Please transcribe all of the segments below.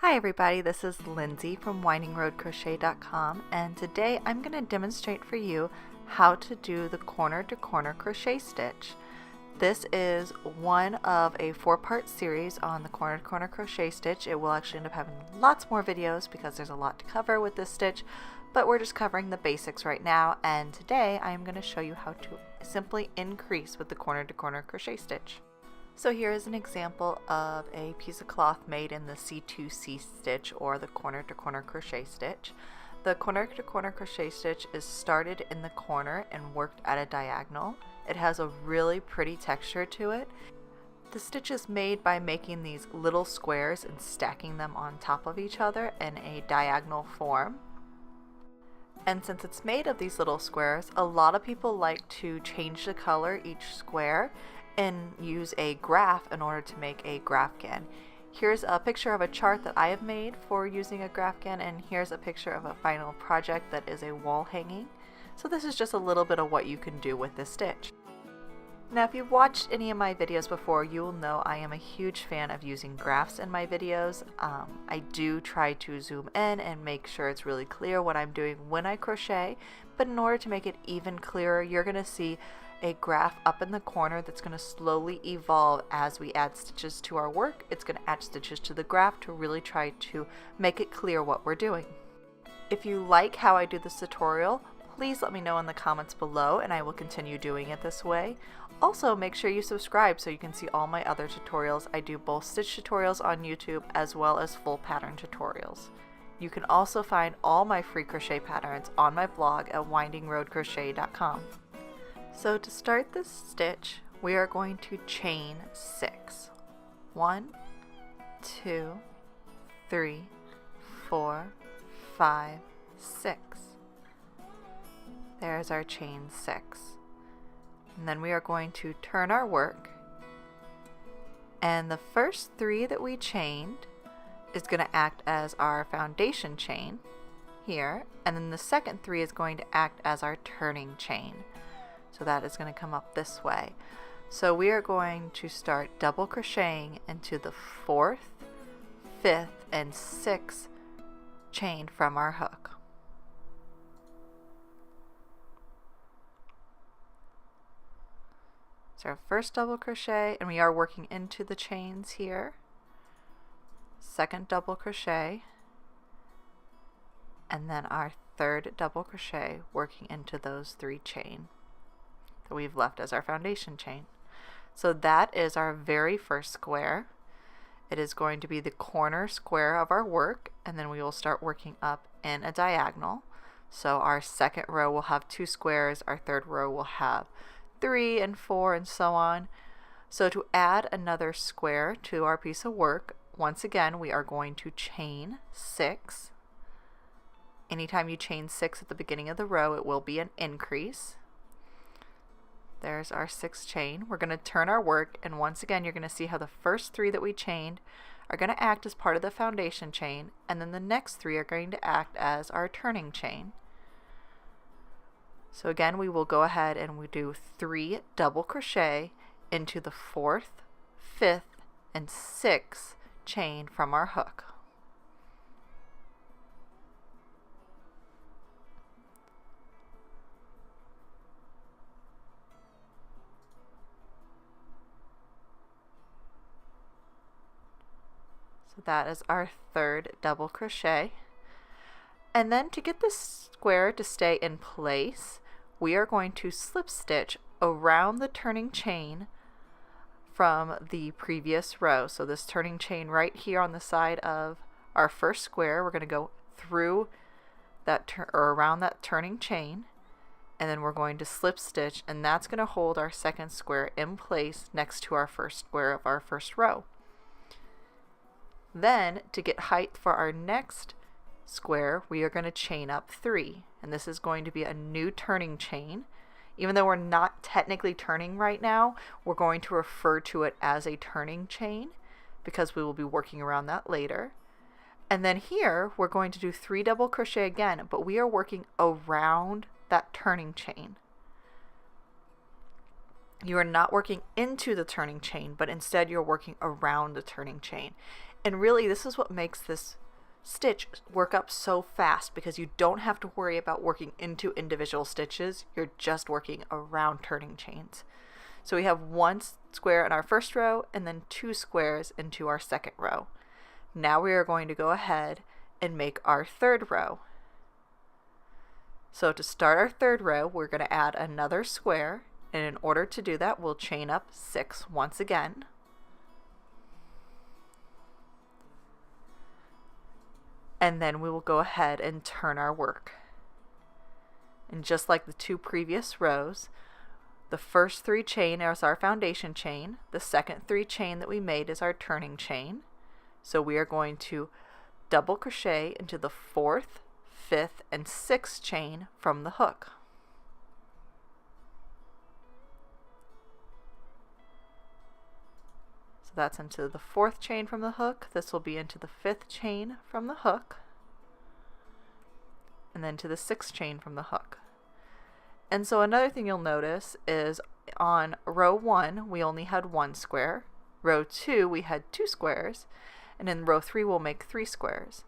Hi everybody, this is Lindsay from windingroadcrochet.com, and today I'm going to demonstrate for you how to do the corner to corner crochet stitch. This is one of a 4-part series on the corner to corner crochet stitch. It will actually end up having lots more videos because there's a lot to cover with this stitch, but we're just covering the basics right now, and today I'm going to show you how to simply increase with the corner to corner crochet stitch. So here is an example of a piece of cloth made in the C2C Stitch, or the corner to corner crochet stitch. The corner to corner crochet stitch is started in the corner and worked at a diagonal. It has a really pretty texture to it. The stitch is made by making these little squares and stacking them on top of each other in a diagonal form. And since it's made of these little squares, a lot of people like to change the color each square and use a graph in order to make a graphkin. Here's a picture of a chart that I have made for using a graphkin, and here's a picture of a final project that is a wall hanging. So this is just a little bit of what you can do with this stitch. Now if you've watched any of my videos before, you will know I am a huge fan of using graphs in my videos. I do try to zoom in and make sure it's really clear what I'm doing when I crochet, but in order to make it even clearer, you're going to see a graph up in the corner that's going to slowly evolve as we add stitches to our work. It's going to add stitches to the graph to really try to make it clear what we're doing. If you like how I do this tutorial, please let me know in the comments below and I will continue doing it this way. Also, make sure you subscribe so you can see all my other tutorials. I do both stitch tutorials on YouTube as well as full pattern tutorials. You can also find all my free crochet patterns on my blog at windingroadcrochet.com. So to start this stitch, we are going to chain 6. 1, 2, 3, 4, 5, 6. There's our chain 6. And then we are going to turn our work, and the first 3 that we chained is going to act as our foundation chain here, and then the second 3 is going to act as our turning chain. So that is going to come up this way. So we are going to start double crocheting into the 4th, 5th, and 6th chain from our hook. So our first double crochet, and we are working into the chains here. Second double crochet, and then our third double crochet, working into those 3 chain that we've left as our foundation chain. So that is our very first square. It is going to be the corner square of our work, and then we will start working up in a diagonal. So our second row will have 2 squares, our third row will have 3 and 4 and so on. So to add another square to our piece of work, once again we are going to chain 6. Anytime you chain 6 at the beginning of the row, it will be an increase. There's our 6th chain. We're going to turn our work, and once again you're going to see how the first 3 that we chained are going to act as part of the foundation chain, and then the next 3 are going to act as our turning chain. So again, we will go ahead and we do 3 double crochet into the 4th, 5th, and 6th chain from our hook. So that is our third double crochet. And then to get this square to stay in place, we are going to slip stitch around the turning chain from the previous row. So this turning chain right here on the side of our first square, we're going to go through that or around that turning chain, and then we're going to slip stitch, and that's going to hold our second square in place next to our first square of our first row. Then to get height for our next square, we are going to chain up 3, and this is going to be a new turning chain. Even though we're not technically turning right now, we're going to refer to it as a turning chain because we will be working around that later. And then here we're going to do 3 double crochet again, but we are working around that turning chain. You are not working into the turning chain, but instead you're working around the turning chain. And really, this is what makes this stitch work up so fast, because you don't have to worry about working into individual stitches. You're just working around turning chains. So we have one square in our first row and then 2 squares into our second row. Now we are going to go ahead and make our third row. So to start our third row, we're going to add another square, and in order to do that, we'll chain up 6 once again. And then we will go ahead and turn our work. And just like the 2 previous rows, the first 3 chain is our foundation chain. The second 3 chain that we made is our turning chain. So we are going to double crochet into the 4th, 5th, and 6th chain from the hook. So that's into the 4th chain from the hook. This will be into the 5th chain from the hook, and then to the 6th chain from the hook. And so another thing you'll notice is on row 1 we only had 1 square, row 2 we had 2 squares, and in row 3 we'll make 3 squares.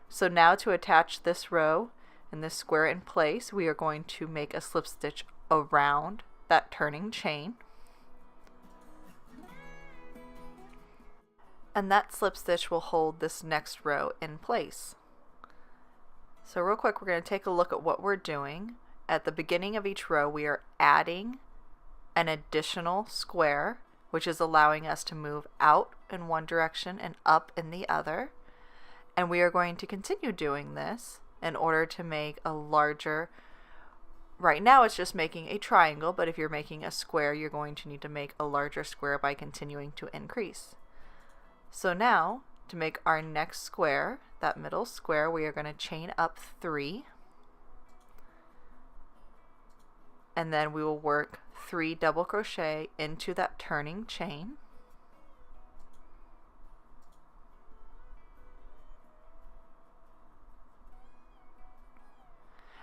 So now to attach this row and this square in place, we are going to make a slip stitch around that turning chain. And that slip stitch will hold this next row in place. So real quick, we're going to take a look at what we're doing. At the beginning of each row, we are adding an additional square, which is allowing us to move out in one direction and up in the other. And we are going to continue doing this in order to make a larger, right now it's just making a triangle, but if you're making a square, you're going to need to make a larger square by continuing to increase. So now, to make our next square, that middle square, we are going to chain up 3, and then we will work 3 double crochet into that turning chain.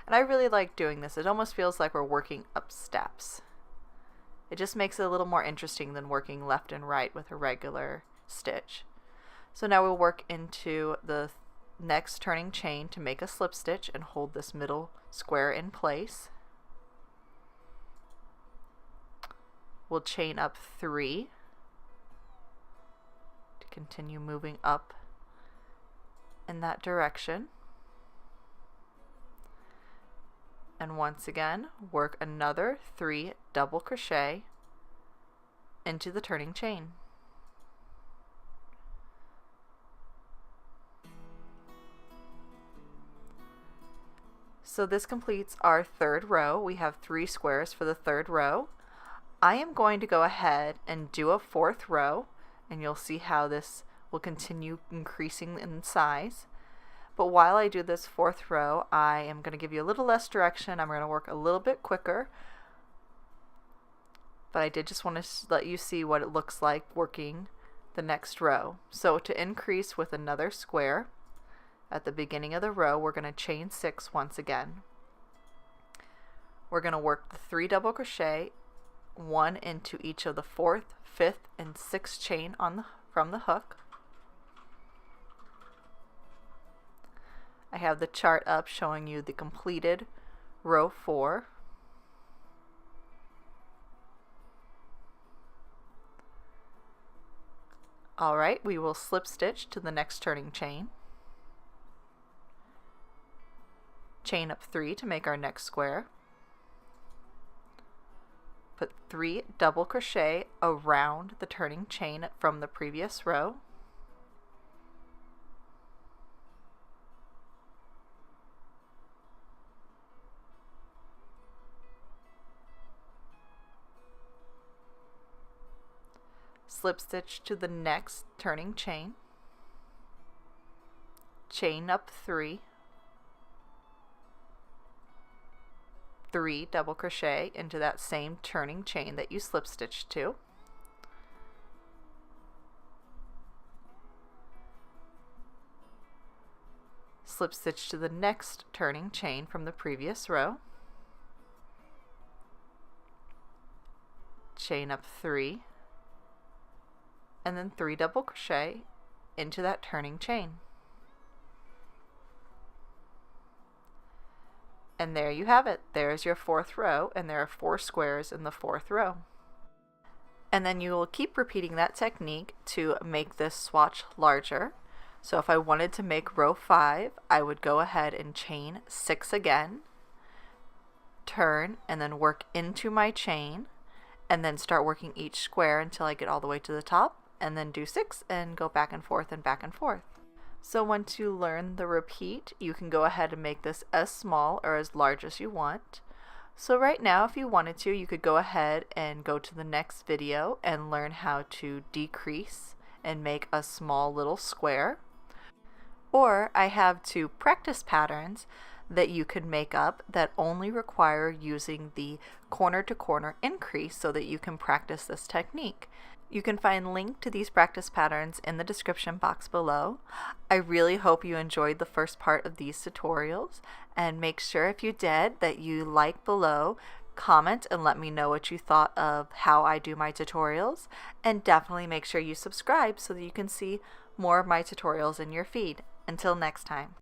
And I really like doing this. It almost feels like we're working up steps. It just makes it a little more interesting than working left and right with a regular stitch. So now we'll work into the next turning chain to make a slip stitch and hold this middle square in place. We'll chain up 3 to continue moving up in that direction. And once again, work another 3 double crochet into the turning chain. So this completes our third row. We have 3 squares for the third row. I am going to go ahead and do a 4th row, and you'll see how this will continue increasing in size. But while I do this 4th row, I am going to give you a little less direction. I'm going to work a little bit quicker. But I did just want to let you see what it looks like working the next row. So to increase with another square, at the beginning of the row, we're going to chain 6 once again. We're going to work the 3 double crochet, 1 into each of the 4th, 5th, and 6th chain from the hook. I have the chart up showing you the completed row 4. Alright, we will slip stitch to the next turning chain. Chain up 3 to make our next square. Put 3 double crochet around the turning chain from the previous row. Slip stitch to the next turning chain. Chain up 3. 3 double crochet into that same turning chain that you slip stitched to. Slip stitch to the next turning chain from the previous row. Chain up 3, and then 3 double crochet into that turning chain. And there you have it. There's your 4th row, and there are 4 squares in the 4th row. And then you will keep repeating that technique to make this swatch larger. So if I wanted to make row 5, I would go ahead and chain 6 again, turn, and then work into my chain, and then start working each square until I get all the way to the top, and then do 6 and go back and forth and back and forth. So once you learn the repeat, you can go ahead and make this as small or as large as you want. So right now, if you wanted to, you could go ahead and go to the next video and learn how to decrease and make a small little square. Or I have 2 practice patterns that you could make up that only require using the corner to corner increase so that you can practice this technique. You can find link to these practice patterns in the description box below. I really hope you enjoyed the first part of these tutorials, and make sure if you did that you like below, comment and let me know what you thought of how I do my tutorials, and definitely make sure you subscribe so that you can see more of my tutorials in your feed. Until next time.